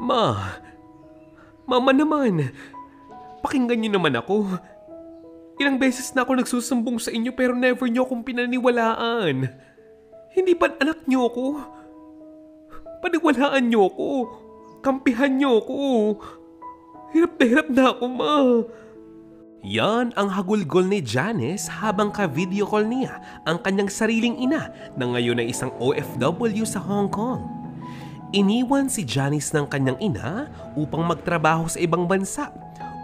Ma, mama naman, pakinggan niyo naman ako. Ilang beses na ako nagsusumbong sa inyo pero never niyo akong pinaniwalaan. Hindi ba anak niyo ako? Paniwalaan niyo ako. Kampihan niyo ako. Hirap na ako, ma. Yan ang hagulgol ni Janice habang ka-video call niya ang kanyang sariling ina na ngayon ay isang OFW sa Hong Kong. Iniwan si Janice ng kanyang ina upang magtrabaho sa ibang bansa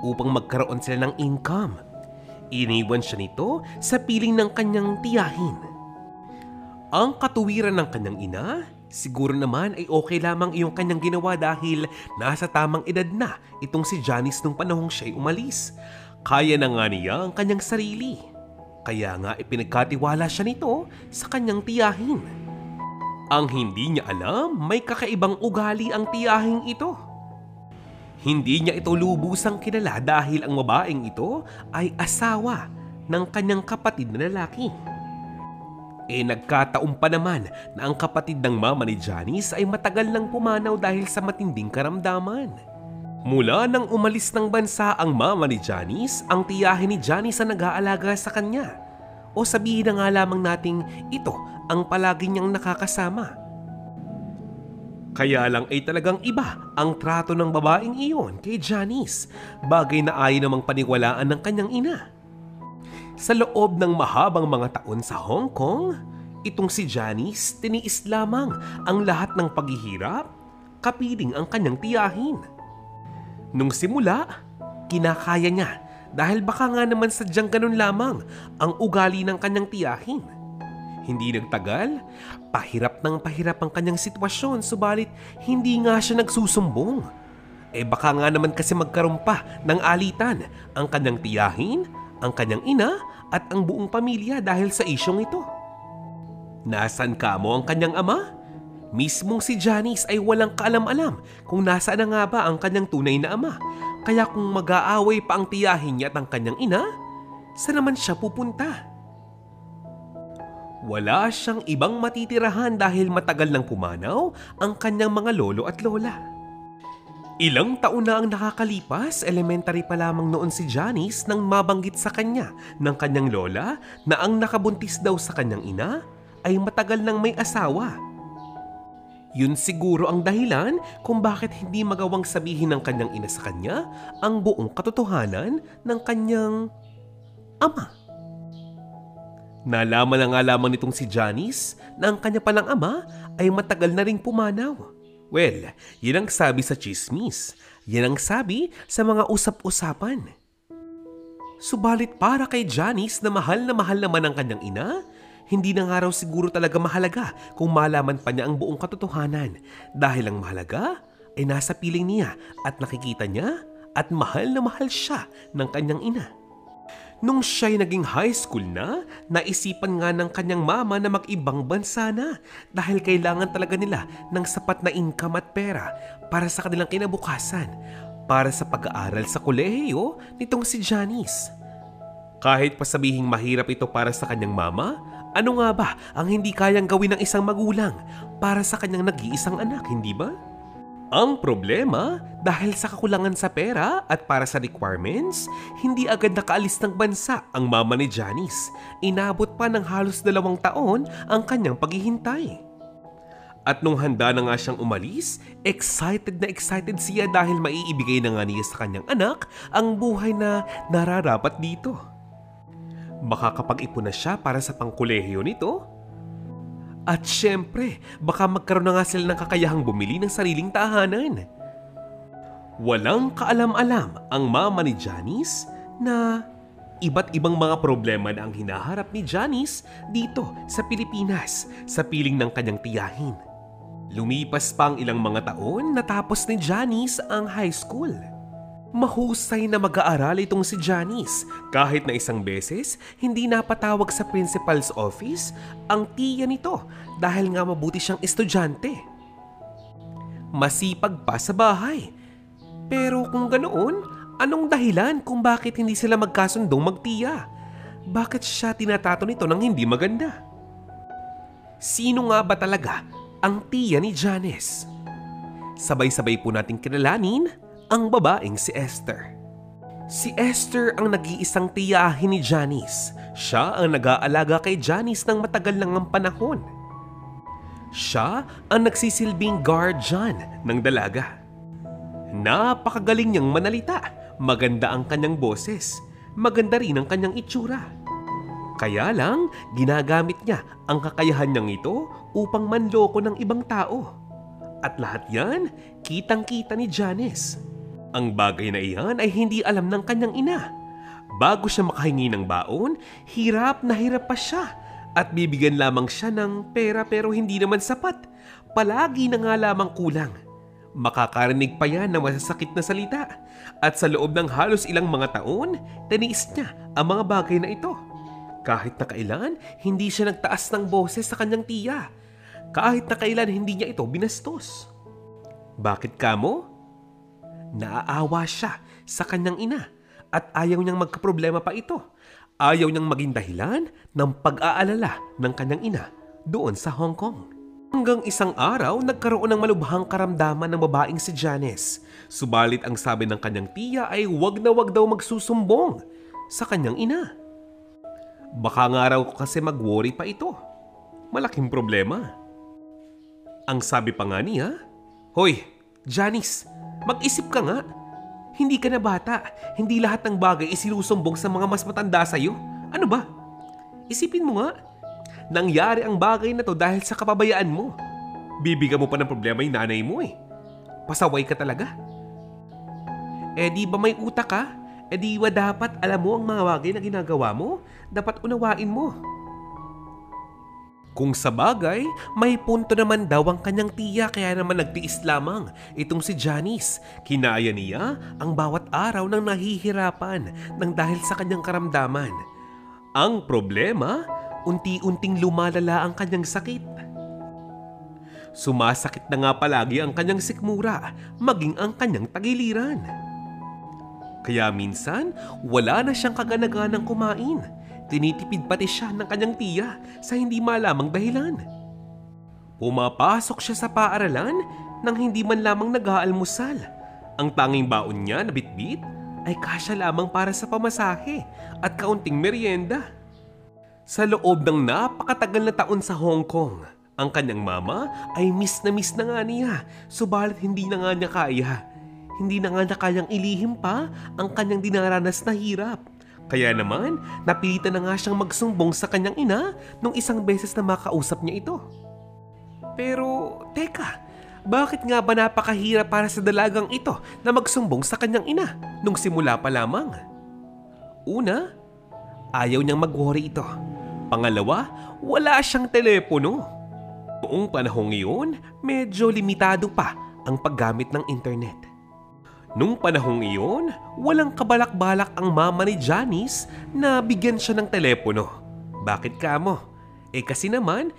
upang magkaroon sila ng income. Iniwan siya nito sa piling ng kanyang tiyahin. Ang katuwiran ng kanyang ina, siguro naman ay okay lamang iyong kanyang ginawa dahil nasa tamang edad na itong si Janice nung panahong siya'y umalis. Kaya na nga niya ang kanyang sarili. Kaya nga ipinagkatiwala siya nito sa kanyang tiyahin. Ang hindi niya alam, may kakaibang ugali ang tiyahing ito. Hindi niya ito lubusang kilala dahil ang babaeng ito ay asawa ng kanyang kapatid na lalaki. Nagkataon pa naman na ang kapatid ng mama ni Janice ay matagal nang pumanaw dahil sa matinding karamdaman. Mula nang umalis ng bansa ang mama ni Janice, ang tiyahin ni Janice ang nag-aalaga sa kanya. O sabihin na nga lamang nating ito ang palagi niyang nakakasama. Kaya lang ay talagang iba ang trato ng babaeng iyon kay Janice, bagay na ayaw namang paniwalaan ng kanyang ina. Sa loob ng mahabang mga taon sa Hong Kong, itong si Janice tiniis lamang ang lahat ng paghihirap, kapiling ang kanyang tiyahin. Nung simula, kinakaya niya dahil baka nga naman sadyang ganun lamang ang ugali ng kanyang tiyahin. Hindi nagtagal, pahirap ng pahirap ang kanyang sitwasyon subalit hindi nga siya nagsusumbong. Baka nga naman kasi magkaroon pa ng alitan ang kanyang tiyahin, ang kanyang ina at ang buong pamilya dahil sa isyong ito. Nasaan ka mo ang kanyang ama? Mismong si Janice ay walang kaalam-alam kung nasaan na nga ba ang kanyang tunay na ama. Kaya kung mag-aaway pa ang tiyahin niya at ang kanyang ina, saan naman siya pupunta? Wala siyang ibang matitirahan dahil matagal nang pumanaw ang kanyang mga lolo at lola. Ilang taon na ang nakakalipas, elementary pa lamang noon si Janice nang mabanggit sa kanya ng kanyang lola na ang nakabuntis daw sa kanyang ina ay matagal nang may asawa. Yun siguro ang dahilan kung bakit hindi magawang sabihin ng kanyang ina sa kanya ang buong katotohanan ng kanyang ama. Nalaman na nga lamang nitong si Janice na ang kanya palang ama ay matagal na ring pumanaw. Well, yan ang sabi sa chismis. Yan ang sabi sa mga usap-usapan. Subalit para kay Janice na mahal naman ang kanyang ina, hindi na nga raw siguro talaga mahalaga kung malaman pa niya ang buong katotohanan dahil ang mahalaga ay nasa piling niya at nakikita niya at mahal na mahal siya ng kanyang ina. Nung siya'y naging high school na, naisipan nga ng kanyang mama na mag-ibang bansa na dahil kailangan talaga nila ng sapat na income at pera para sa kanilang kinabukasan, para sa pag-aaral sa kolehiyo nitong si Janice. Kahit pa sabihing mahirap ito para sa kanyang mama, ano nga ba ang hindi kayang gawin ng isang magulang para sa kanyang nag-iisang anak, hindi ba? Ang problema, dahil sa kakulangan sa pera at para sa requirements, hindi agad nakaalis ng bansa ang mama ni Janice. Inabot pa ng halos 2 taon ang kanyang paghihintay. At nung handa na nga siyang umalis, excited na excited siya dahil maiibigay na nga niya sa kanyang anak ang buhay na nararapat dito. Makakapag-ipon na siya para sa pangkolehiyo nito. At syempre, baka magkaroon na nga sila ng kakayahang bumili ng sariling tahanan. Walang kaalam-alam ang mama ni Janice na iba't ibang mga problema na ang hinaharap ni Janice dito sa Pilipinas sa piling ng kanyang tiyahin. Lumipas pa ang ilang mga taon natapos ni Janice ang high school. Mahusay na mag-aaral itong si Janice. Kahit na isang beses, hindi napatawag sa principal's office ang tiya nito dahil nga mabuti siyang estudyante. Masipag pa sa bahay. Pero kung ganoon, anong dahilan kung bakit hindi sila magkasundong magtiya? Bakit siya tinatato nito ng hindi maganda? Sino nga ba talaga ang tiya ni Janice? sabay-sabay po nating kilalanin ang babaeng si Esther. Si Esther ang nag-iisang tiyahin ni Janice. Siya ang nag-aalaga kay Janice ng matagal ng panahon. Siya ang nagsisilbing guardian ng dalaga. Napakagaling niyang manalita, maganda ang kanyang boses, maganda rin ang kanyang itsura. Kaya lang, ginagamit niya ang kakayahan niyang ito upang manloko ng ibang tao. At lahat yan, kitang-kita ni Janice. Ang bagay na iyan ay hindi alam ng kanyang ina. Bago siya makahingi ng baon, hirap na hirap pa siya at bibigyan lamang siya ng pera pero hindi naman sapat. Palagi na nga lamang kulang. Makakarinig pa yan ng masasakit na salita at sa loob ng halos ilang mga taon, tiniis niya ang mga bagay na ito. Kahit na kailan, hindi siya nagtaas ng boses sa kanyang tiya. Kahit na kailan, hindi niya ito binastos. Bakit kamo? Naaawa siya sa kanyang ina at ayaw niyang magkaproblema pa ito. Ayaw niyang maging dahilan ng pag-aalala ng kanyang ina doon sa Hong Kong. Hanggang isang araw, nagkaroon ng malubhang karamdaman ng babaeng si Janice. Subalit ang sabi ng kanyang tiya ay wag na wag daw magsusumbong sa kanyang ina. Baka nga raw kasi mag-worry pa ito. Malaking problema. Ang sabi pa nga niya, "Hoy, Janice, mag-isip ka nga. Hindi ka na bata. Hindi lahat ng bagay isinusumbong sa mga mas matanda sa'yo. Ano ba? Isipin mo nga. Nangyari ang bagay na to dahil sa kapabayaan mo. Bibigyan mo pa ng problema yung nanay mo eh. Pasaway ka talaga. Eh di ba may utak ka? Eh di ba dapat alam mo ang mga bagay na ginagawa mo? Dapat unawain mo." Kung sa bagay, may punto naman daw ang kanyang tiya kaya naman nagtiis lamang itong si Janice. Kinaya niya ang bawat araw ng nahihirapan nang dahil sa kanyang karamdaman. Ang problema, unti-unting lumalala ang kanyang sakit. Sumasakit na nga palagi ang kanyang sikmura, maging ang kanyang tagiliran. Kaya minsan, wala na siyang kaganaganang kumain. Tinitipid pati siya ng kanyang tiya sa hindi malamang dahilan. Pumapasok siya sa paaralan nang hindi man lamang nag-aalmusal. Ang tanging baon niya na bitbit ay kasya lamang para sa pamasahe at kaunting merienda. Sa loob ng napakatagal na taon sa Hong Kong, ang kanyang mama ay miss na nga niya, subalit hindi na nga niya kaya. Hindi na nga niya kayang ilihim pa ang kanyang dinaranas na hirap. Kaya naman, napilitan na nga siyang magsumbong sa kanyang ina nung isang beses na makausap niya ito. Pero, teka, bakit nga ba napakahirap para sa dalagang ito na magsumbong sa kanyang ina nung simula pa lamang? Una, ayaw niyang mag-worry ito. Pangalawa, wala siyang telepono. Noong panahong iyon, medyo limitado pa ang paggamit ng internet. Nung panahong iyon, walang kabalak-balak ang mama ni Janice na bigyan siya ng telepono. Bakit kamo? Eh kasi naman,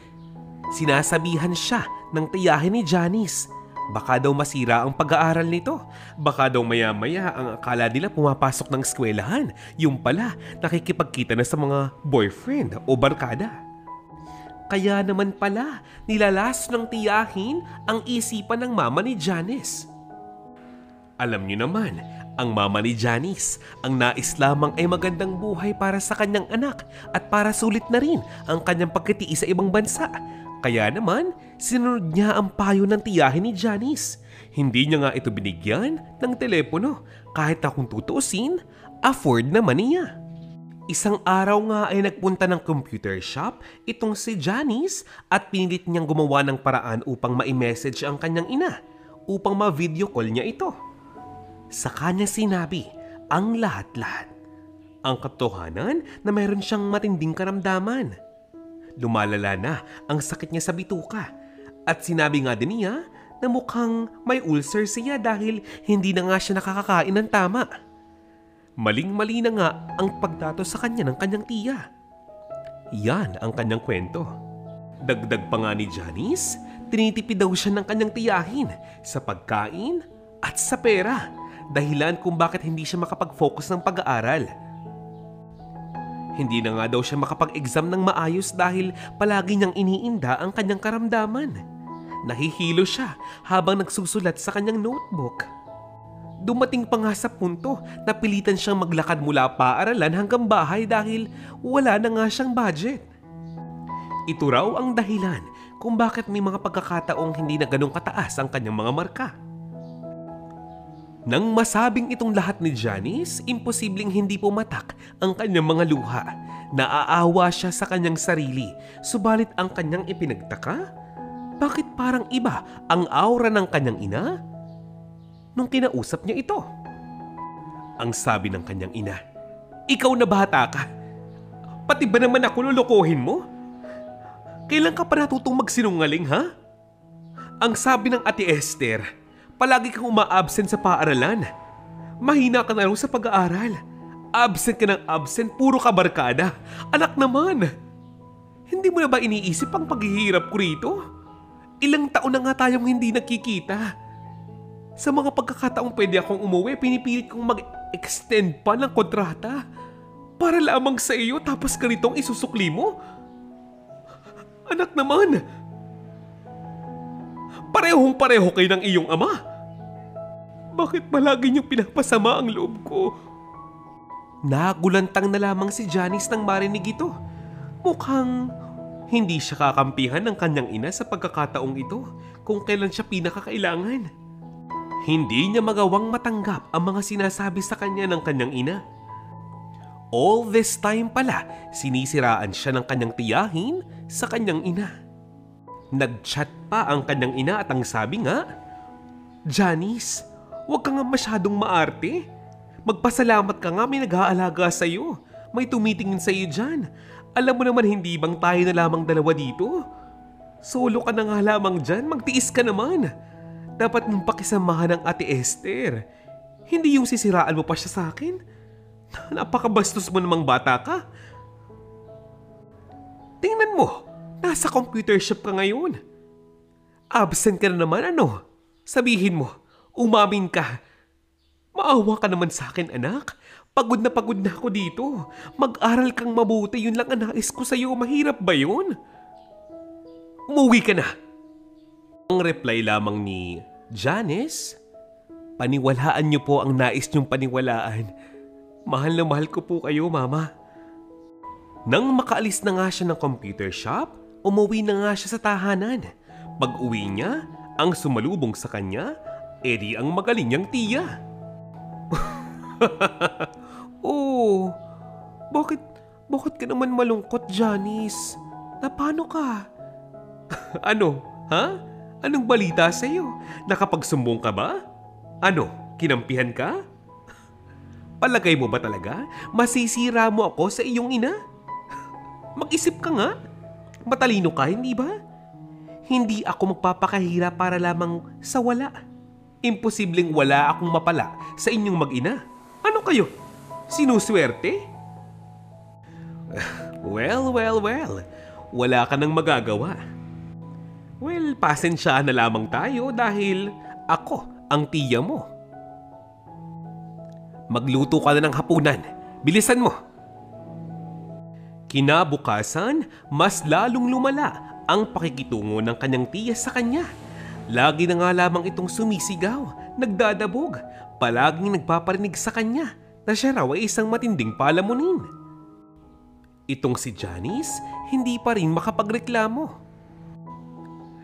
sinasabihan siya ng tiyahin ni Janice. Baka daw masira ang pag-aaral nito. Baka daw maya-maya ang akala nila pumapasok ng eskwelahan. Yung pala, nakikipagkita na sa mga boyfriend o barkada. Kaya naman pala, nilalas ng tiyahin ang isipan ng mama ni Janice. Alam niyo naman, ang mama ni Janice, ang nais lamang ay magandang buhay para sa kanyang anak at para sulit na rin ang kanyang pagkatiis sa ibang bansa. Kaya naman, sinunod niya ang payo ng tiyahin ni Janice. Hindi niya nga ito binigyan ng telepono kahit na kung tutuusin, afford naman niya. Isang araw nga ay nagpunta ng computer shop itong si Janice at pinilit niyang gumawa ng paraan upang ma-message ang kanyang ina upang ma-video call niya ito. Sa kanya sinabi ang lahat-lahat. Ang katotohanan na mayroon siyang matinding karamdaman. Lumalala na ang sakit niya sa bituka at sinabi nga din niya na mukhang may ulcer siya dahil hindi na nga siya nakakakain ng tama. Maling-mali na nga ang pagdato sa kanya ng kanyang tiya. Yan ang kanyang kwento. Dagdag pa nga ni Janice, tinitipid daw siya ng kanyang tiyahin sa pagkain at sa pera. Dahilan kung bakit hindi siya makapag-focus ng pag-aaral. Hindi na nga daw siya makapag-exam ng maayos dahil palagi niyang iniinda ang kanyang karamdaman. Nahihilo siya habang nagsusulat sa kanyang notebook. Dumating pa nga sa punto na pilitan siyang maglakad mula paaralan hanggang bahay dahil wala na nga siyang budget. Ito raw ang dahilan kung bakit may mga pagkakataong hindi na ganong kataas ang kanyang mga marka. Nang masabing itong lahat ni Janice, imposibleng hindi pumatak ang kanyang mga luha. Naaawa siya sa kanyang sarili, subalit ang kanyang ipinagtaka, bakit parang iba ang aura ng kanyang ina nung kinausap niya ito? Ang sabi ng kanyang ina, "Ikaw na bata ka? Pati ba naman ako lulukohin mo? Kailan ka pa natutong magsinungaling, ha?" Ang sabi ng Ate Esther, "Palagi kang uma-absent sa paaralan. Mahina ka na raw sa pag-aaral. Absent ka ng absent, puro ka barkada. Anak naman, hindi mo na ba iniisip ang paghihirap ko rito? Ilang taon na nga tayong hindi nakikita. Sa mga pagkakataong pwede akong umuwi, pinipilit kong mag-extend pa ng kontrata para lamang sa iyo, tapos ganitong isusukli mo? Anak naman, parehong-pareho kayo ng iyong ama. Bakit palagi niyong pinapasama ang loob ko?" Nagulantang na lamang si Janice nang marinig ito. Mukhang hindi siya kakampihan ng kanyang ina sa pagkakataong ito kung kailan siya pinakakailangan. Hindi niya magawang matanggap ang mga sinasabi sa kanya ng kanyang ina. All this time pala, sinisiraan siya ng kanyang tiyahin sa kanyang ina. Nag-chat pa ang kanyang ina at ang sabi nga, "Janice, huwag ka nga masyadong maarte. Magpasalamat ka nga, may nag-aalaga sa'yo. May tumitingin sa'yo dyan. Alam mo naman hindi bang tayo na lamang dalawa dito? Solo ka na nga lamang dyan, magtiis ka naman. Dapat mong pakisamahan ng Ate Esther. Hindi yung sisiraan mo pa siya sa akin. Napakabastos mo namang bata ka. Tingnan mo, nasa computer shop ka ngayon. Absent ka na naman, ano? Sabihin mo, umamin ka. Maawa ka naman sa akin, anak. Pagod na ako dito. Mag-aral kang mabuti, yun lang ang nais ko sa'yo. Mahirap ba yun? Umuwi ka na." Ang reply lamang ni Janice, "Paniwalaan niyo po ang nais niyong paniwalaan. Mahal na mahal ko po kayo, Mama." Nang makaalis na nga siya ng computer shop, umuwi na nga siya sa tahanan. Pag-uwi niya, ang sumalubong sa kanya, edi ang magaling niyang tiya. "Oh, bakit ka naman malungkot, Janice? Napano ka?" "Ano, ha? Anong balita sa'yo? Nakapagsumbong ka ba? Ano, kinampihan ka? Palagay mo ba talaga masisira mo ako sa iyong ina? Mag-isip ka nga. Matalino ka, hindi ba? Hindi ako magpapakahira para lamang sa wala. Imposibleng wala akong mapala sa inyong mag-ina. Ano kayo? Sinuswerte?" Well. Wala ka nang magagawa. Well, pasensya na lamang tayo dahil ako ang tiya mo. Magluto ka na ng hapunan. Bilisan mo. Kinabukasan, mas lalong lumala ang pakikitungo ng kanyang tiya sa kanya. Lagi na nga lamang itong sumisigaw, nagdadabog, palaging nagpaparinig sa kanya na siya raw ay isang matinding palamunin. Itong si Janice hindi pa rin makapagreklamo.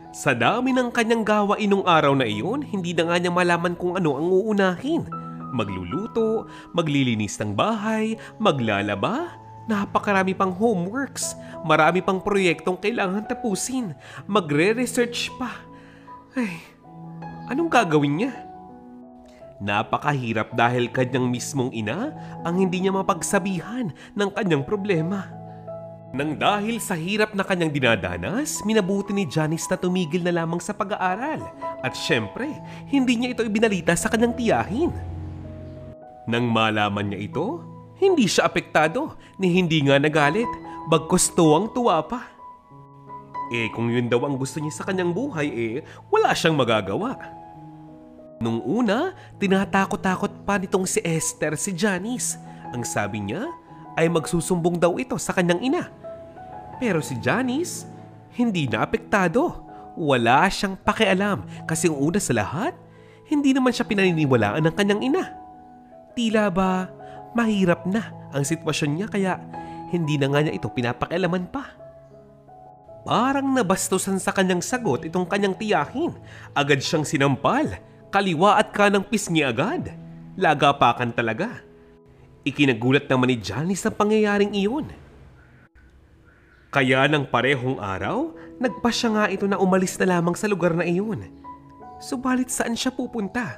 Sa dami ng kanyang gawain nung araw na iyon, hindi na nga niya malaman kung ano ang uunahin. Magluluto, maglilinis ng bahay, maglalaba, napakarami pang homeworks, marami pang proyektong kailangan tapusin, magre-research pa. Ay, anong gagawin niya? Napakahirap dahil kanyang mismong ina ang hindi niya mapagsabihan ng kanyang problema. Nang dahil sa hirap na kanyang dinadanas, minabuti ni Janice na tumigil na lamang sa pag-aaral. At syempre, hindi niya ito ibinalita sa kanyang tiyahin. Nang malaman niya ito, hindi siya apektado ni hindi nga nagalit, bagkus tuwang-tuwa pa. Kung yun daw ang gusto niya sa kanyang buhay, wala siyang magagawa. Nung una, tinatakot-takot pa nitong si Esther si Janice. Ang sabi niya ay magsusumbong daw ito sa kanyang ina. Pero si Janice, hindi na apektado. Wala siyang pakialam kasi una sa lahat, hindi naman siya pinaniniwalaan ng kanyang ina. Tila ba mahirap na ang sitwasyon niya kaya hindi na nga niya ito pinapakialaman pa. Parang nabastusan sa kanyang sagot itong kanyang tiyahin. Agad siyang sinampal, kaliwa at kanang pisngi agad. Lagapakan talaga. Ikinagulat naman ni Janice ang pangyayaring iyon. Kaya ng parehong araw, nagpasya nga ito na umalis na lamang sa lugar na iyon. Subalit saan siya pupunta?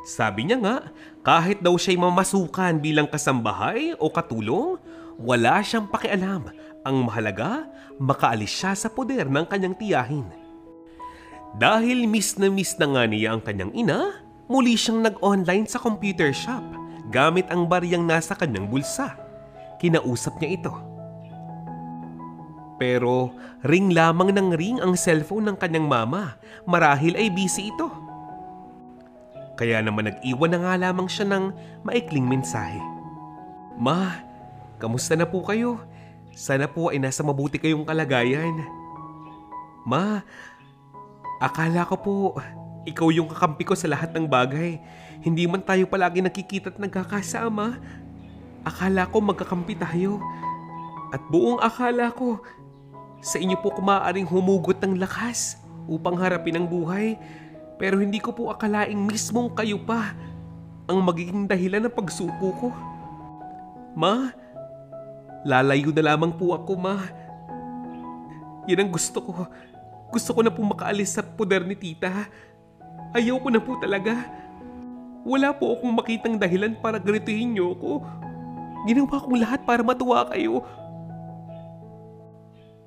Sabi niya nga, kahit daw siya'y mamasukan bilang kasambahay o katulong, wala siyang pakialam. Ang mahalaga, makaalis siya sa poder ng kanyang tiyahin. Dahil miss na nga niya ang kanyang ina, muli siyang nag-online sa computer shop gamit ang bariyang nasa kanyang bulsa. Kinausap niya ito. Pero ring lamang ng ring ang cellphone ng kanyang mama. Marahil ay busy ito. Kaya naman nag-iwan na nga lamang siya ng maikling mensahe. Ma, kamusta na po kayo? Sana po ay nasa mabuti kayong kalagayan. Ma, akala ko po ikaw yung kakampi ko sa lahat ng bagay. Hindi man tayo palagi nakikita at nagkakasama. Akala ko magkakampi tayo. At buong akala ko, sa inyo po kumaaring humugot ng lakas upang harapin ang buhay. Pero hindi ko po akalaing mismong kayo pa ang magiging dahilan ng pagsuko ko. Ma, lalayo na lamang po ako, ma. Yan ang gusto ko. Gusto ko na po makaalis sa poder ni tita. Ayaw ko na po talaga. Wala po akong makitang dahilan para ganituhin niyo ako. Ginawa kong lahat para matuwa kayo.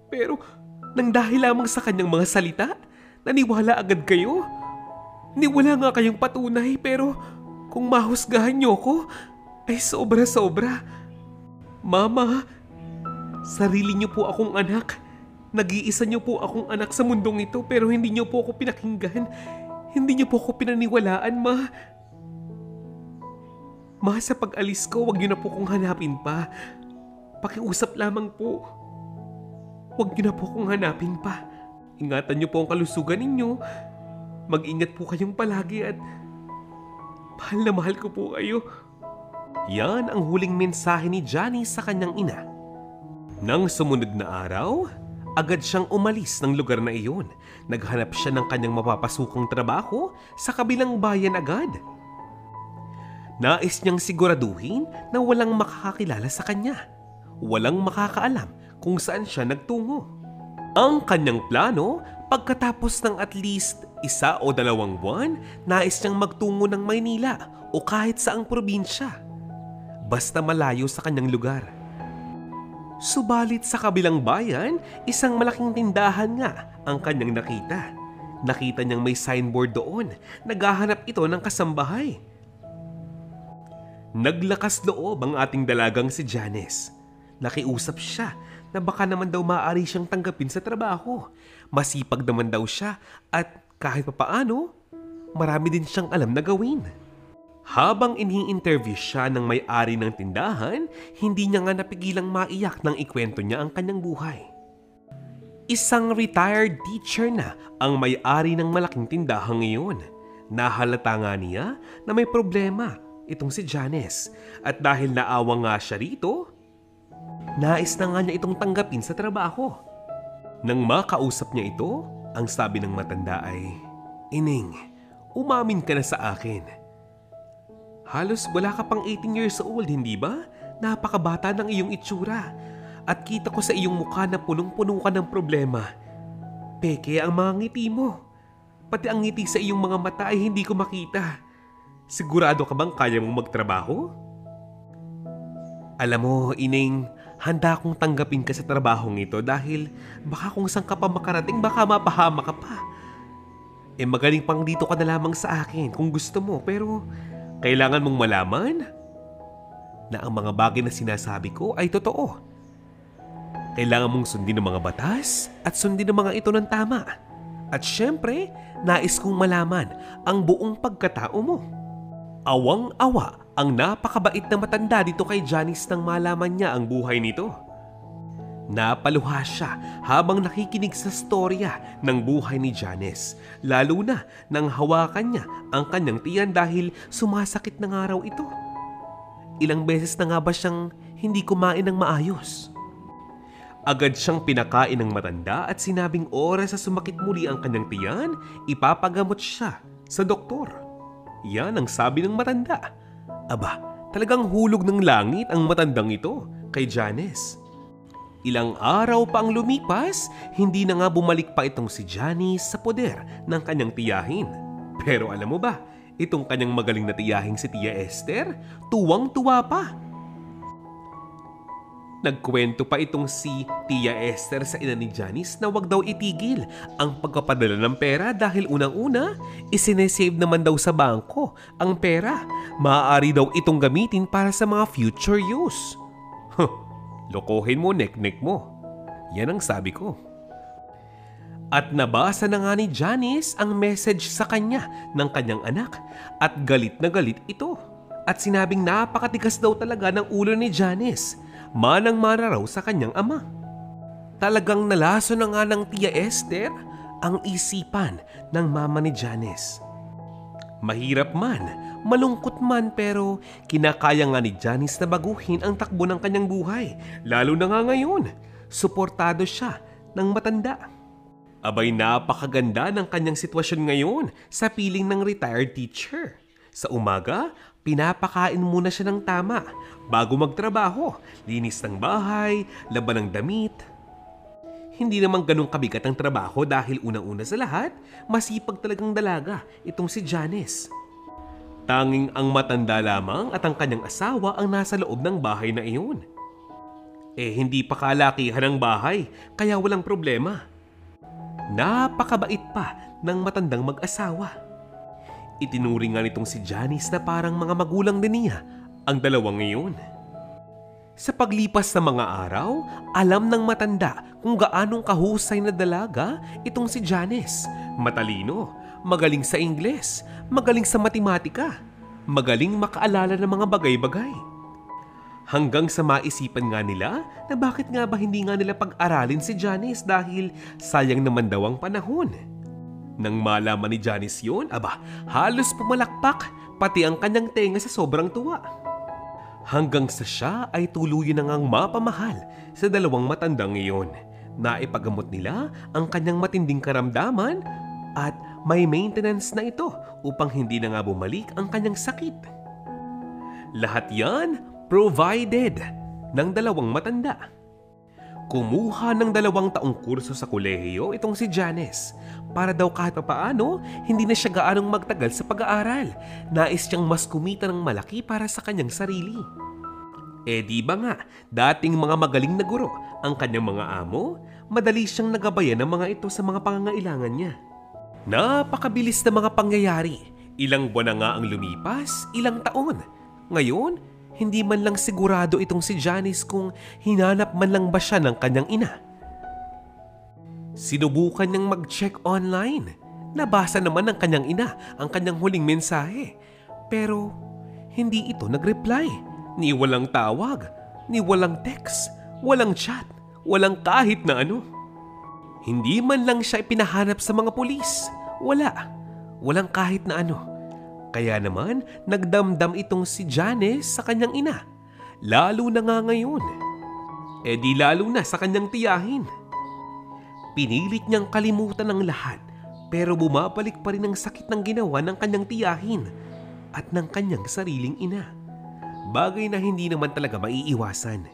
Pero nang dahil lamang sa kanyang mga salita, naniwala agad kayo. Niwala nga kayong patunay pero kung mahusgahan niyo ko, ay sobra-sobra. Mama, sarili niyo po akong anak. Nag-iisa niyo po akong anak sa mundong ito pero hindi niyo po ako pinakinggan. Hindi niyo po ako pinaniwalaan, ma. Ma, sa pag-alis ko, wag niyo na po kong hanapin pa. Pakiusap lamang po. Huwag niyo na po akong hanapin pa. Ingatan niyo po ang kalusugan ninyo. Mag-ingat po kayong palagi at mahal na mahal ko po kayo. Yan ang huling mensahe ni Johnny sa kanyang ina. Nang sumunod na araw, agad siyang umalis ng lugar na iyon. Naghanap siya ng kanyang mapapasukang trabaho sa kabilang bayan agad. Nais niyang siguraduhin na walang makakakilala sa kanya. Walang makakaalam kung saan siya nagtungo. Ang kanyang plano, pagkatapos ng at least 1 o 2 buwan, nais niyang magtungo ng Maynila o kahit saang probinsya. Basta malayo sa kanyang lugar. Subalit sa kabilang bayan, isang malaking tindahan nga ang kanyang nakita. Nakita niyang may signboard doon. Naghahanap ito ng kasambahay. Naglakas loob ang ating dalagang si Janice. Nakiusap siya na baka naman daw maaari siyang tanggapin sa trabaho. Masipag naman daw siya at kahit papaano, marami din siyang alam na gawin. Habang ini-interview siya ng may-ari ng tindahan, hindi niya nga napigilang maiyak nang ikwento niya ang kanyang buhay. Isang retired teacher na ang may-ari ng malaking tindahan ngayon. Nahalata nga niya na may problema itong si Janice at dahil naawa nga siya rito, nais na nga niya itong tanggapin sa trabaho. Nang makausap niya ito, ang sabi ng matanda ay, "Ining, umamin ka na sa akin. Halos wala ka pang 18 years old, hindi ba? Napakabata ng iyong itsura. At kita ko sa iyong mukha na punong-puno ka ng problema. Peke ang mga ngiti mo. Pati ang ngiti sa iyong mga mata ay hindi ko makita. Sigurado ka bang kaya mong magtrabaho?" Alam mo, Ining, handa akong tanggapin ka sa trabahong ito dahil baka kung saan ka pa makarating baka mapahama ka pa. Magaling pang dito ka na lamang sa akin kung gusto mo pero kailangan mong malaman na ang mga bagay na sinasabi ko ay totoo. Kailangan mong sundin ang mga batas at sundin ang mga ito ng tama. At syempre, nais kong malaman ang buong pagkatao mo. Awang-awa ang napakabait na matanda dito kay Janice nang malaman niya ang buhay nito. Napaluha siya habang nakikinig sa storya ng buhay ni Janice, lalo na nang hawakan niya ang kanyang tiyan dahil sumasakit na nga raw ito. Ilang beses na nga ba siyang hindi kumain ng maayos? Agad siyang pinakain ng matanda at sinabing oras sa sumakit muli ang kanyang tiyan, ipapagamot siya sa doktor. Yan ang sabi ng matanda. Aba, talagang hulog ng langit ang matandang ito kay Janice. Ilang araw pa ang lumipas, hindi na nga bumalik pa itong si Janice sa poder ng kanyang tiyahin. Pero alam mo ba, itong kanyang magaling na tiyahing si Tia Esther, tuwang-tuwa pa. Nagkwento pa itong si Tia Esther sa ina ni Janice na wag daw itigil ang pagpapadala ng pera dahil unang-una, isinesave naman daw sa bangko ang pera. Maaari daw itong gamitin para sa mga future use. Lokohin mo, nek-nek mo. Yan ang sabi ko. At nabasa na nga ni Janice ang message sa kanya ng kanyang anak at galit na galit ito. At sinabing napakatigas daw talaga ng ulo ni Janice, manang-mana raw sa kanyang ama. Talagang nalaso na nga ng Tia Esther ang isipan ng mama ni Janice. Mahirap man, malungkot man pero kinakaya nga ni Janice na baguhin ang takbo ng kanyang buhay. Lalo na nga ngayon, suportado siya ng matanda. Abay napakaganda ng kanyang sitwasyon ngayon sa piling ng retired teacher. Sa umaga, pinapakain muna siya ng tama bago magtrabaho, linis ng bahay, laban ng damit. Hindi naman ganun kabigat ang trabaho dahil unang-una sa lahat, masipag talagang dalaga itong si Janice. Tanging ang matanda lamang at ang kanyang asawa ang nasa loob ng bahay na iyon. Hindi pa kalakihan ang bahay kaya walang problema. Napakabait pa ng matandang mag-asawa. Itinuring nga nitong si Janice na parang mga magulang din niya ang dalawang iyon. Sa paglipas ng mga araw, alam ng matanda kung gaanong kahusay na dalaga itong si Janice. Matalino, magaling sa Ingles, magaling sa matematika, magaling makaalala ng mga bagay-bagay. Hanggang sa maisipan nga nila na bakit nga ba hindi nga nila pag-aralin si Janice dahil sayang naman daw ang panahon. Nang malaman ni Janice yun, halos pumalakpak pati ang kanyang tenga sa sobrang tuwa. Hanggang sa siya ay tuluyan na ngang mapamahal sa dalawang matandang iyon. Naipagamot nila ang kanyang matinding karamdaman at may maintenance na ito upang hindi na nga bumalik ang kanyang sakit. Lahat yan provided ng dalawang matanda. Kumuha ng 2 taong kurso sa kolehiyo itong si Janice para daw kahit papaano hindi na siya gaanong magtagal sa pag-aaral. Nais siyang mas kumita ng malaki para sa kanyang sarili. Di ba nga, dating mga magaling na guro ang kanyang mga amo, madali siyang nagabayan ng mga ito sa mga pangangailangan niya. Napakabilis na mga pangyayari. Ilang buwan na nga ang lumipas, ilang taon. Ngayon, hindi man lang sigurado itong si Janice kung hinanap man lang ba siya ng kanyang ina. Sinubukan niyang mag-check online. Nabasa naman ng kanyang ina ang kanyang huling mensahe. Pero hindi ito nag-reply. Ni walang tawag, ni walang text, walang chat, walang kahit na ano. Hindi man lang siya ipinahanap sa mga pulis. Walang kahit na ano. Kaya naman, nagdamdam itong si Janice sa kanyang ina. Lalo na nga ngayon. Di lalo na sa kanyang tiyahin. Pinilit niyang kalimutan ang lahat, pero bumabalik pa rin ang sakit ng ginawa ng kanyang tiyahin at ng kanyang sariling ina. Bagay na hindi naman talaga maiiwasan.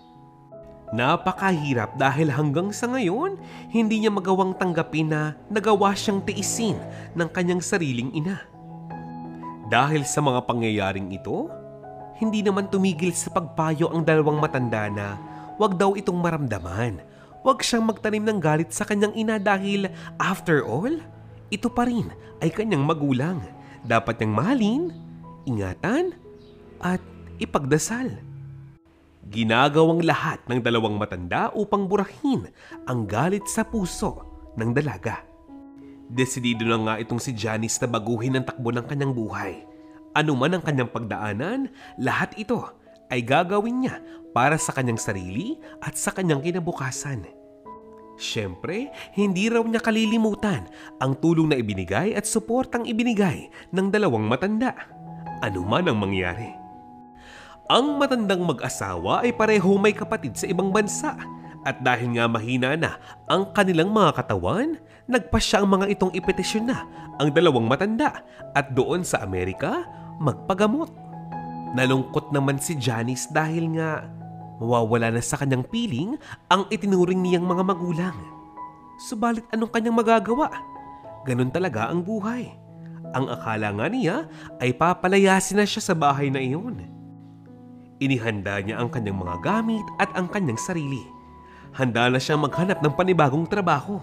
Napakahirap dahil hanggang sa ngayon, hindi niya magawang tanggapin na nagawa siyang tiisin ng kanyang sariling ina. Dahil sa mga pangyayaring ito, hindi naman tumigil sa pagpayo ang dalawang matanda na wag daw itong maramdaman. Wag siyang magtanim ng galit sa kanyang ina dahil after all, ito pa rin ay kanyang magulang. Dapat niyang mahalin, ingatan, at ipagdasal. Ginagawang lahat ng dalawang matanda upang burahin ang galit sa puso ng dalaga. Desidido na nga itong si Janice na baguhin ang takbo ng kanyang buhay. Ano man ang kanyang pagdaanan, lahat ito ay gagawin niya para sa kanyang sarili at sa kanyang kinabukasan. Siyempre, hindi raw niya kalilimutan ang tulong na ibinigay at suportang ibinigay ng dalawang matanda, anuman ang mangyari. Ang matandang mag-asawa ay pareho may kapatid sa ibang bansa at dahil nga mahina na ang kanilang mga katawan, nagpasya ang mga itong ipetisyon na ang dalawang matanda at doon sa Amerika magpagamot. Nalungkot naman si Janice dahil nga mawawala na sa kanyang piling ang itinuring niyang mga magulang. Subalit anong kanyang magagawa? Ganun talaga ang buhay. Ang akala nga niya ay papalayasin na siya sa bahay na iyon. Inihanda niya ang kanyang mga gamit at ang kanyang sarili. Handa na siyang maghanap ng panibagong trabaho.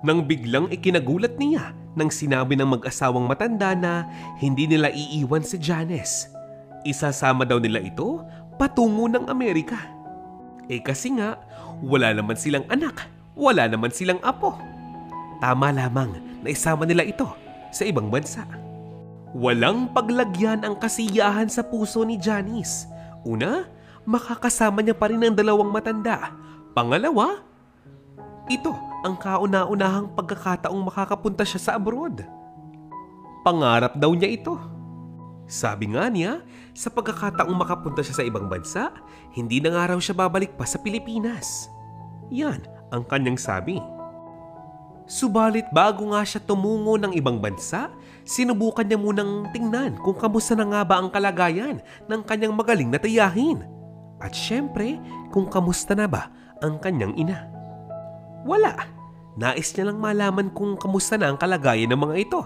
Nang biglang ikinagulat niya nang sinabi ng mag-asawang matanda na hindi nila iiwan si Janice. Isasama daw nila ito patungo ng Amerika. Kasi nga, wala naman silang anak, wala naman silang apo. Tama lamang na isama nila ito sa ibang bansa. Walang paglagyan ang kasiyahan sa puso ni Janice. Una, makakasama niya pa rin ang dalawang matanda. Pangalawa, ito ang kauna-unahang pagkakataong makakapunta siya sa abroad. Pangarap daw niya ito. Sabi nga niya, sa pagkakataong makapunta siya sa ibang bansa, hindi na nga raw siya babalik pa sa Pilipinas. Yan ang kanyang sabi. Subalit bago nga siya tumungo ng ibang bansa, sinubukan niya munang tingnan kung kamusta na nga ba ang kalagayan ng kanyang magaling na tiyahin. At syempre, kung kamusta na ba ang kanyang ina. Wala. Nais niya lang malaman kung kamusta na ang kalagayan ng mga ito.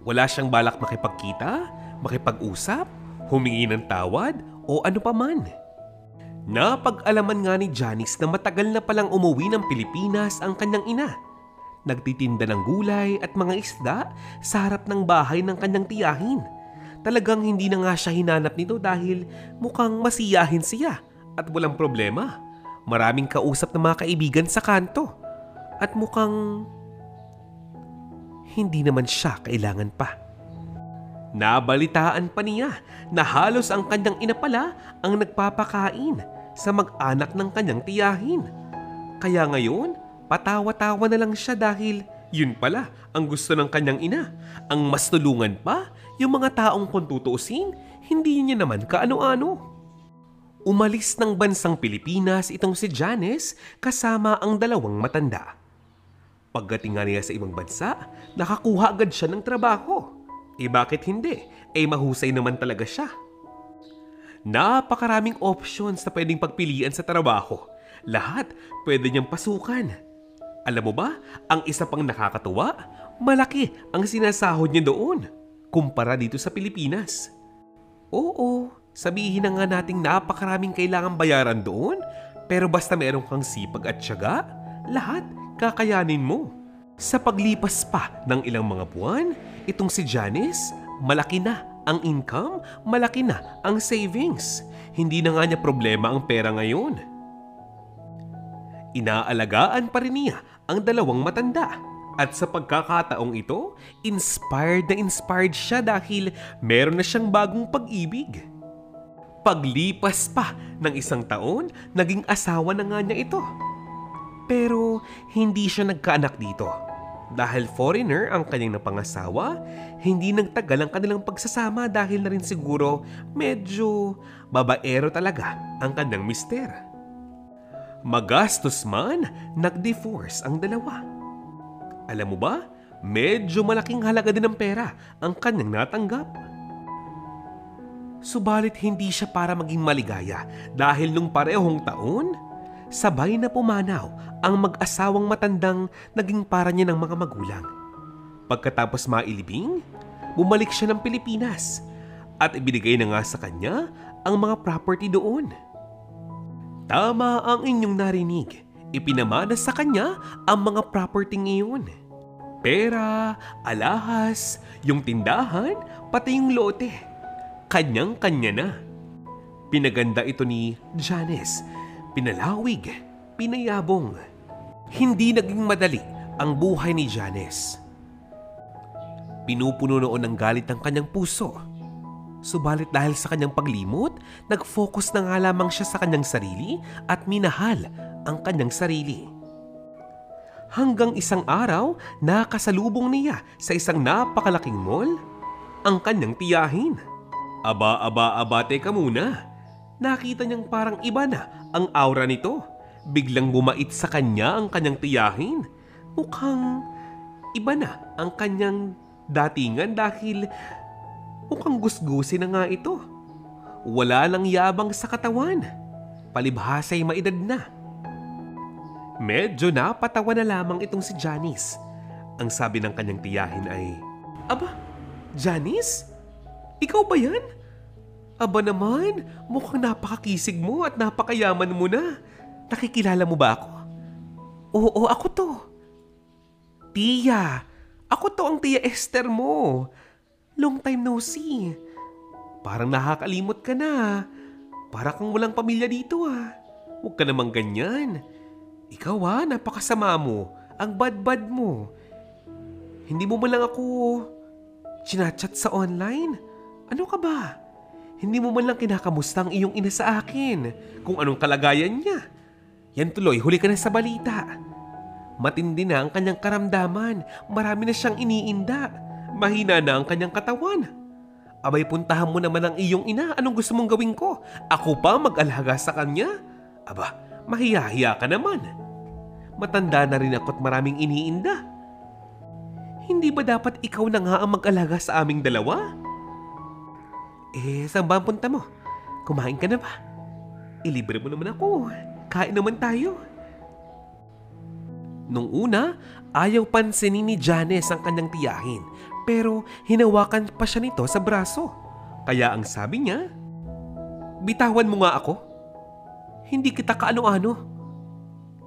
Wala siyang balak makipagkita, makipag-usap, humingi ng tawad o ano paman. Napag-alaman nga ni Janice na matagal na palang umuwi ng Pilipinas ang kanyang ina. Nagtitinda ng gulay at mga isda sa harap ng bahay ng kanyang tiyahin. Talagang hindi na nga siya hinanap nito dahil mukhang masiyahin siya at walang problema. Maraming kausap na mga kaibigan sa kanto. At mukhang hindi naman siya kailangan pa. Nabalitaan pa niya na halos ang kanyang ina pala ang nagpapakain sa mag-anak ng kanyang tiyahin. Kaya ngayon, patawa-tawa na lang siya dahil yun pala ang gusto ng kanyang ina. Ang mas tulungan pa, yung mga taong kung tutuusin, hindi niya naman kaano-ano. Umalis ng bansang Pilipinas itong si Janice kasama ang dalawang matanda. Pagdating nga niya sa ibang bansa, nakakuha agad siya ng trabaho. Bakit hindi? Mahusay naman talaga siya. Napakaraming options na pwedeng pagpilian sa trabaho. Lahat pwede niyang pasukan. Alam mo ba, ang isa pang nakakatuwa, malaki ang sinasahod niya doon kumpara dito sa Pilipinas. Oo, sabihin na nga nating napakaraming kailangang bayaran doon, pero basta meron kang sipag at tiyaga, lahat kakayanin mo. Sa paglipas pa ng ilang mga buwan, itong si Janice, malaki na ang income, malaki na ang savings. Hindi na nga niya problema ang pera ngayon. Inaalagaan pa rin niya ang dalawang matanda. At sa pagkakataong ito, inspired siya dahil meron na siyang bagong pag-ibig. Paglipas pa ng isang taon, naging asawa na nga niya ito. Pero hindi siya nagkaanak dito. Dahil foreigner ang kanyang napangasawa, hindi nagtagal ang kanilang pagsasama dahil na rin siguro medyo babaero talaga ang kanyang mister. Magastos man, nag-divorce ang dalawa. Alam mo ba, medyo malaking halaga din ng pera ang kanyang natanggap. Subalit hindi siya para maging maligaya dahil nung parehong taon, sabay na pumanaw ang mag-asawang matandang naging para niya ng mga magulang. Pagkatapos mailibing, bumalik siya ng Pilipinas at ibinigay na nga sa kanya ang mga property doon. Tama ang inyong narinig, ipinamana sa kanya ang mga property ngayon. Pera, alahas, yung tindahan, pati yung lote. Kanyang-kanya na. Pinaganda ito ni Janice. Pinalawig, pinayabong. Hindi naging madali ang buhay ni Janice. Pinupuno noon ng galit ang kanyang puso. Subalit dahil sa kanyang paglimot, nag-focus na nga lamang siya sa kanyang sarili at minahal ang kanyang sarili. Hanggang isang araw, nakasalubong niya sa isang napakalaking mall ang kanyang tiyahin. Aba, teka muna. Nakita niyang parang iba na ang aura nito. Biglang bumait sa kanya ang kanyang tiyahin. Mukhang iba na ang kanyang datingan dahil mukhang gusgusin na nga ito. Wala lang yabang sa katawan. Palibhasa'y maedad na. Medyo napatawa na lamang itong si Janice. Ang sabi ng kanyang tiyahin ay, "Aba, Janice? Ikaw ba yan? Aba naman, mukhang napakakisig mo at napakayaman mo na. Nakikilala mo ba ako?" "Oo, ako to." "Tia, ako to ang Tia Esther mo. Long time no see. Parang nakakalimot ka na. Para kang walang pamilya dito ah. Huwag ka namang ganyan. Ikaw napakasama mo. Ang bad-bad mo. Hindi mo man lang ako chinachat sa online. Ano ka ba? Hindi mo man lang kinakamusta ang iyong ina sa akin kung anong kalagayan niya. Yan tuloy, huli ka na sa balita. Matindi na ang kanyang karamdaman. Marami na siyang iniinda. Mahina na ang kanyang katawan. Abay, puntahan mo naman ang iyong ina. Anong gusto mong gawin ko? Ako pa mag-alaga sa kanya? Aba, mahiyahiya ka naman. Matanda na rin ako at maraming iniinda. Hindi ba dapat ikaw na nga ang mag-alaga sa aming dalawa? Saan ba ang punta mo? Kumain ka na ba? Ilibre mo naman ako. Kain naman tayo. Nung una, ayaw pansinin ni Janice ang kanyang tiyahin, pero hinawakan pa siya nito sa braso. Kaya ang sabi niya, "Bitawan mo nga ako. Hindi kita kaano-ano.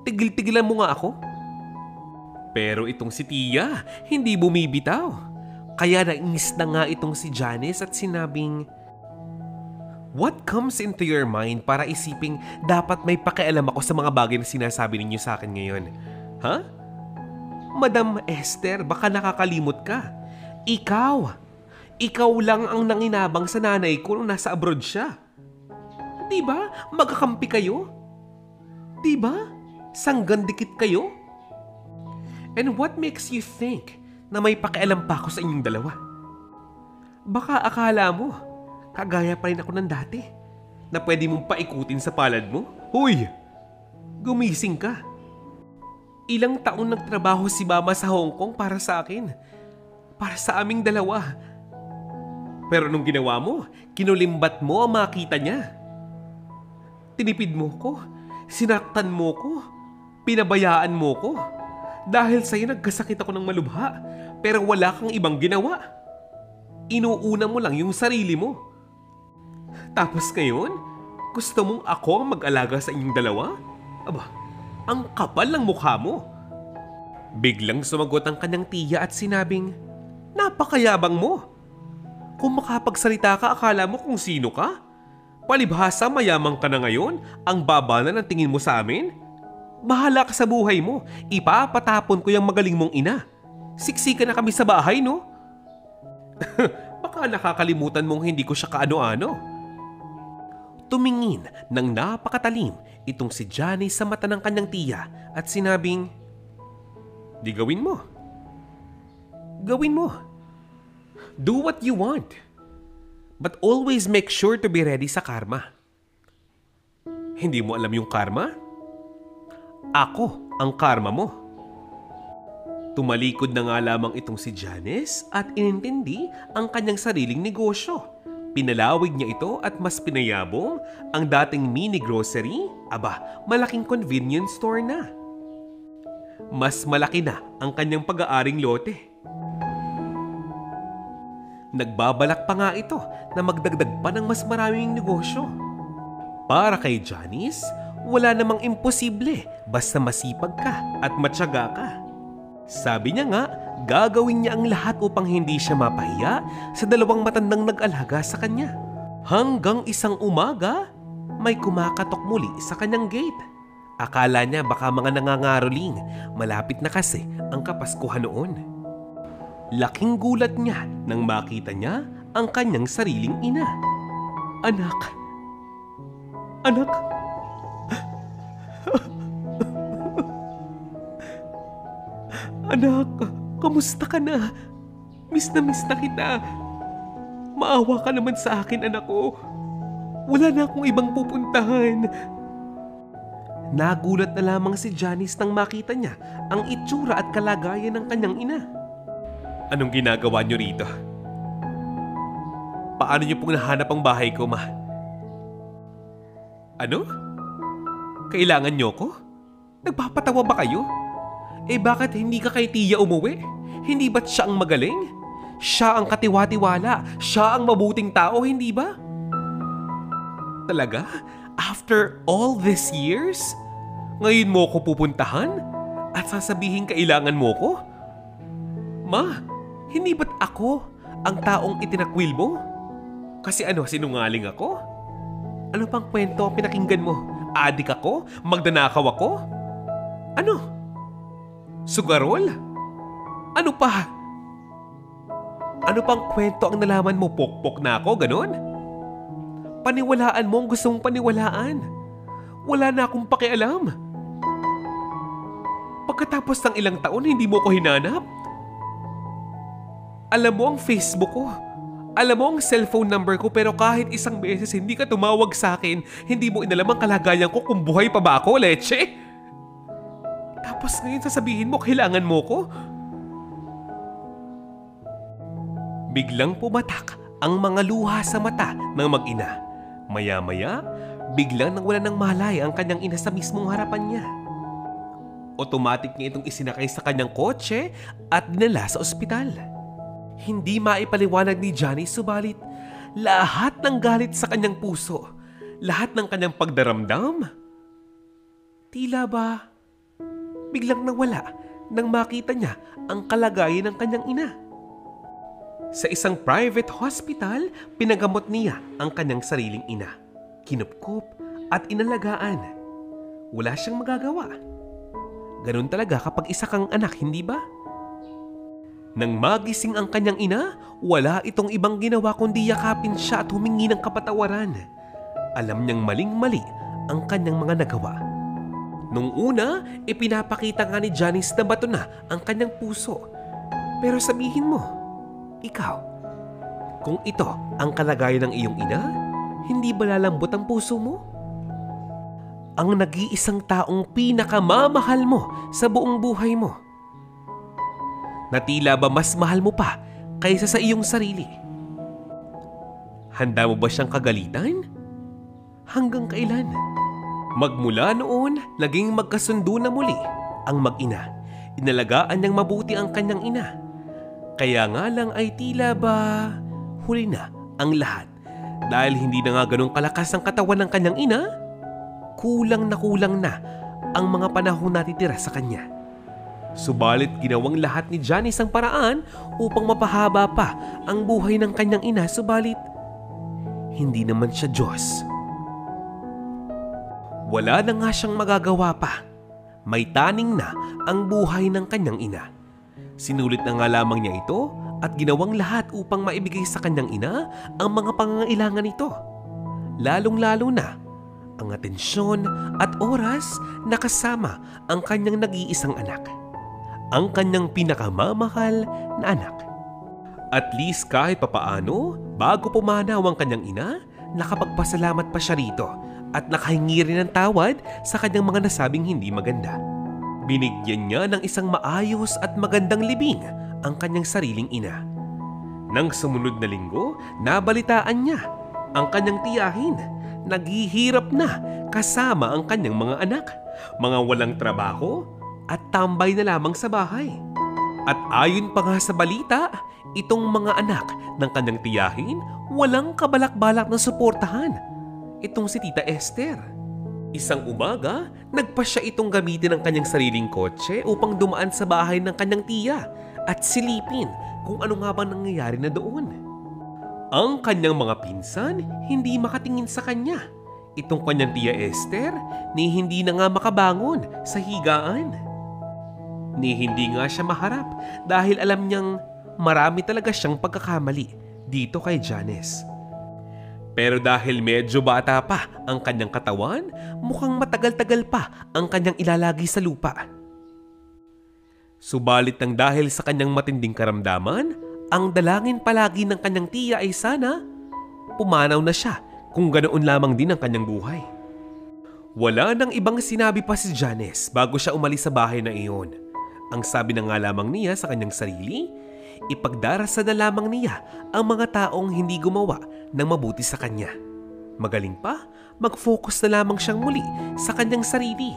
Tigil-tigilan mo nga ako." Pero itong si Tia, hindi bumibitaw. Kaya nainis na nga itong si Janice at sinabing, "What comes into your mind para isiping dapat may pakialam ako sa mga bagay na sinasabi ninyo sa akin ngayon? Ha? Madam Esther, baka nakakalimot ka. Ikaw lang ang nanginabang sa nanay ko nung nasa abroad siya. Diba? Magkakampi kayo? Diba? Sanggandikit kayo? And what makes you think na may pakialam pa ako sa inyong dalawa? Baka akala mo, kagaya pa rin ako ng dati, na pwede mong paikutin sa palad mo? Huy! Gumising ka. Ilang taon nagtrabaho si Mama sa Hong Kong para sa akin. Para sa aming dalawa. Pero nung ginawa mo, kinulimbat mo ang makita niya. Tinipid mo ko, sinaktan mo ko, pinabayaan mo ko. Dahil sa'yo nagkasakit ako ng malubha, pero wala kang ibang ginawa. Inuuna mo lang yung sarili mo. Tapos ngayon, gusto mong ako ang mag-alaga sa inyong dalawa? Aba, ang kapal ng mukha mo. Biglang sumagot ang kanyang tiya at sinabing, "Napakayabang mo. Kung makapagsalita ka, akala mo kung sino ka? Palibhasa mayamang ka na ngayon, ang baba na ng tingin mo sa amin? Bahala ka sa buhay mo, ipapatapon ko yung magaling mong ina. Siksika na kami sa bahay, no?" Baka nakakalimutan mong hindi ko siya kaano-ano. Tumingin ng napakatalim itong si Johnny sa mata ng kanyang tiya at sinabing, "Di gawin mo. Gawin mo. Do what you want. But always make sure to be ready sa karma." Hindi mo alam yung karma? Ako ang karma mo. Tumalikod na nga lamang itong si Janice at inintindi ang kanyang sariling negosyo. Pinalawig niya ito at mas pinayabong ang dating mini grocery, malaking convenience store na. Mas malaki na ang kanyang pag-aaring lote. Nagbabalak pa nga ito na magdagdag pa ng mas maraming negosyo. Para kay Janice, wala namang imposible basta masipag ka at matyaga ka. Sabi niya nga, gagawin niya ang lahat upang hindi siya mapahiya sa dalawang matandang nag-alaga sa kanya. Hanggang isang umaga, may kumakatok muli sa kanyang gate. Akala niya baka mga nangangaroling, malapit na kasi ang Kapaskuhan noon. Laking gulat niya nang makita niya ang kanyang sariling ina. Anak. Anak. Anak, kamusta ka na? Miss na kita. Maawa ka naman sa akin, anak ko. Wala na akong ibang pupuntahan. Nagulat na lamang si Janice nang makita niya ang itsura at kalagayan ng kanyang ina. Anong ginagawa niyo rito? Paano niyo pong nahanap ang bahay ko, ma? Ano? Kailangan niyo ko? Nagpapatawa ba kayo? Bakit hindi ka kay Tia umuwi? Hindi ba't siya ang magaling? Siya ang katiwa-tiwala. Siya ang mabuting tao, hindi ba? Talaga? After all these years? Ngayon mo ko pupuntahan? At sasabihin kailangan mo ko? Ma, hindi ba't ako ang taong itinakwil mo? Kasi sinungaling ako? Ano pang kwento ang pinakinggan mo? Adik ako? Magdanakaw ako? Ano? Sugarol? Ano pa? Ano pang kwento ang nalaman mo? Pokpok na ako, ganon? Paniwalaan mo ang gusto mong paniwalaan. Wala na akong pakialam. Pagkatapos ng ilang taon, hindi mo ko hinanap? Alam mo ang Facebook ko. Alam mo ang cellphone number ko, pero kahit isang beses hindi ka tumawag sa akin, hindi mo inalam ang kalagayan ko kung buhay pa ba ako, leche? Tapos ngayon sasabihin mo kailangan mo ko? Biglang pumatak ang mga luha sa mata ng mag-ina. Maya-maya, biglang nawala ng malay ang kanyang ina sa mismong harapan niya. Automatic niya itong isinakay sa kanyang kotse at dinala sa ospital. Hindi maipaliwanag ni Johnny, subalit lahat ng galit sa kanyang puso, lahat ng kanyang pagdaramdam, tila ba biglang nawala nang makita niya ang kalagayan ng kanyang ina. Sa isang private hospital, pinagamot niya ang kanyang sariling ina. Kinupkup at inalagaan. Wala siyang magagawa. Ganun talaga kapag isa kang anak, hindi ba? Nang magising ang kanyang ina, wala itong ibang ginawa kundi yakapin siya at humingi ng kapatawaran. Alam niyang maling-mali ang kanyang mga nagawa. Nung una, ipinapakita nga ni Janice na bato na ang kanyang puso. Pero sabihin mo, ikaw, kung ito ang kalagayan ng iyong ina, hindi ba lalambot ang puso mo? Ang nag-iisang taong pinakamamahal mo sa buong buhay mo, na tila ba mas mahal mo pa kaysa sa iyong sarili. Handa mo ba siyang kagalitan? Hanggang kailan? Magmula noon, naging magkasundo na muli ang mag-ina. Inalagaan niyang mabuti ang kanyang ina. Kaya nga lang ay tila ba huli na ang lahat. Dahil hindi na nga ganun kalakas ang katawan ng kanyang ina, kulang na ang mga panahon na titira sa kanya. Subalit ginawang lahat ni Janice ang paraan upang mapahaba pa ang buhay ng kanyang ina, subalit hindi naman siya Diyos. Wala na nga siyang magagawa pa. May taning na ang buhay ng kanyang ina. Sinulit na nga lamang niya ito at ginawang lahat upang maibigay sa kanyang ina ang mga pangangailangan nito. Lalong-lalo na ang atensyon at oras na kasama ang kanyang nag-iisang anak. Ang kanyang pinakamamahal na anak. At least kahit papaano, bago pumanaw ang kanyang ina, nakapagpasalamat pa siya rito at nakahingi rin ng tawad sa kanyang mga nasabing hindi maganda. Binigyan niya ng isang maayos at magandang libing ang kanyang sariling ina. Nang sumunod na linggo, nabalitaan niya ang kanyang tiyahin. Naghihirap na kasama ang kanyang mga anak, mga walang trabaho at tambay na lamang sa bahay. At ayon pa nga sa balita, itong mga anak ng kanyang tiyahin walang kabalak-balak na suportahan. Itong si Tita Esther. Isang umaga, nagpasya itong gamitin ang kanyang sariling kotse upang dumaan sa bahay ng kanyang tiya at silipin kung ano nga bang nangyayari na doon. Ang kanyang mga pinsan hindi makatingin sa kanya. Itong kanyang tiya Esther ni hindi na nga makabangon sa higaan. Ni hindi nga siya maharap dahil alam niyang marami talaga siyang pagkakamali dito kay Janice. Pero dahil medyo bata pa ang kanyang katawan, mukhang matagal-tagal pa ang kanyang ilalagi sa lupa. Subalit nang dahil sa kanyang matinding karamdaman, ang dalangin palagi ng kanyang tiya ay sana pumanaw na siya kung ganoon lamang din ang kanyang buhay. Wala nang ibang sinabi pa si Janice bago siya umalis sa bahay na iyon. Ang sabi na nga lamang niya sa kanyang sarili, ipagdarasal na lamang niya ang mga taong hindi gumawa ng mabuti sa kanya. Magaling pa, mag-focus na lamang siyang muli sa kanyang sarili.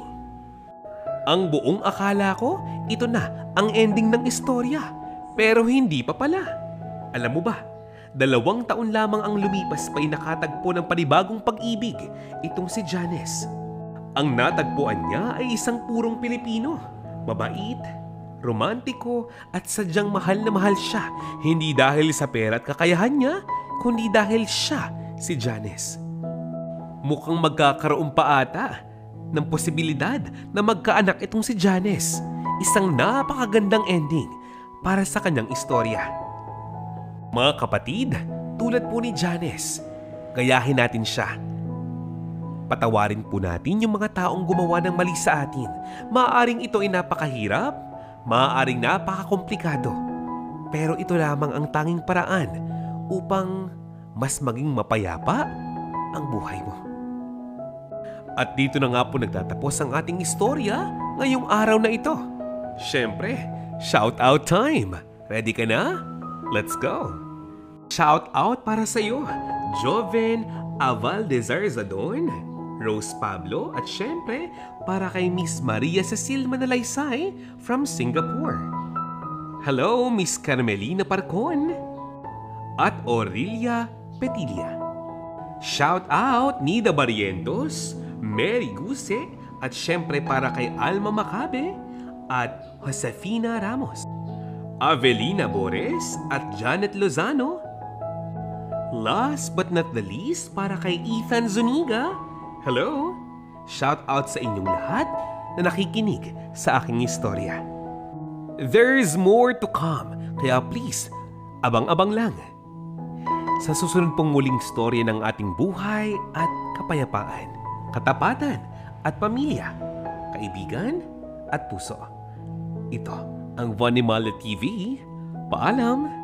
Ang buong akala ko, ito na ang ending ng istorya. Pero hindi pa pala. Alam mo ba, 2 taon lamang ang lumipas pa nakatagpo ng panibagong pag-ibig itong si Janice. Ang natagpuan niya ay isang purong Pilipino. Mabait, romantiko at sadyang mahal na mahal siya. Hindi dahil sa pera at kakayahan niya, kundi dahil siya si Janice. Mukhang magkakaroon pa ata ng posibilidad na magkaanak itong si Janice. Isang napakagandang ending para sa kanyang istorya. Mga kapatid, tulad po ni Janice, gayahin natin siya. Patawarin po natin yung mga taong gumawa ng mali sa atin. Maaaring ito ay napakahirap, maaaring napakakomplikado. Pero ito lamang ang tanging paraan upang mas maging mapayapa ang buhay mo. At dito na nga po nagtatapos ang ating istorya ngayong araw na ito. Siyempre, shout out time! Ready ka na? Let's go! Shout out para sa iyo, Joven Avaldezarzadon, Rose Pablo at syempre para kay Miss Maria Cecil Manalaysay from Singapore. Hello, Miss Carmelina Parcon at Aurelia Petilla. Shout out Nida Barrientos, Mary Guse at syempre para kay Alma Macabe at Josefina Ramos, Avelina Bores at Janet Lozano. Last but not the least, para kay Ethan Zuniga. Hello! Shout out sa inyong lahat na nakikinig sa aking istorya. There's more to come, kaya please, abang-abang lang. Sa susunod pong muling storya ng ating buhay at kapayapaan, katapatan at pamilya, kaibigan at puso. Ito ang Von Nimala TV. Paalam!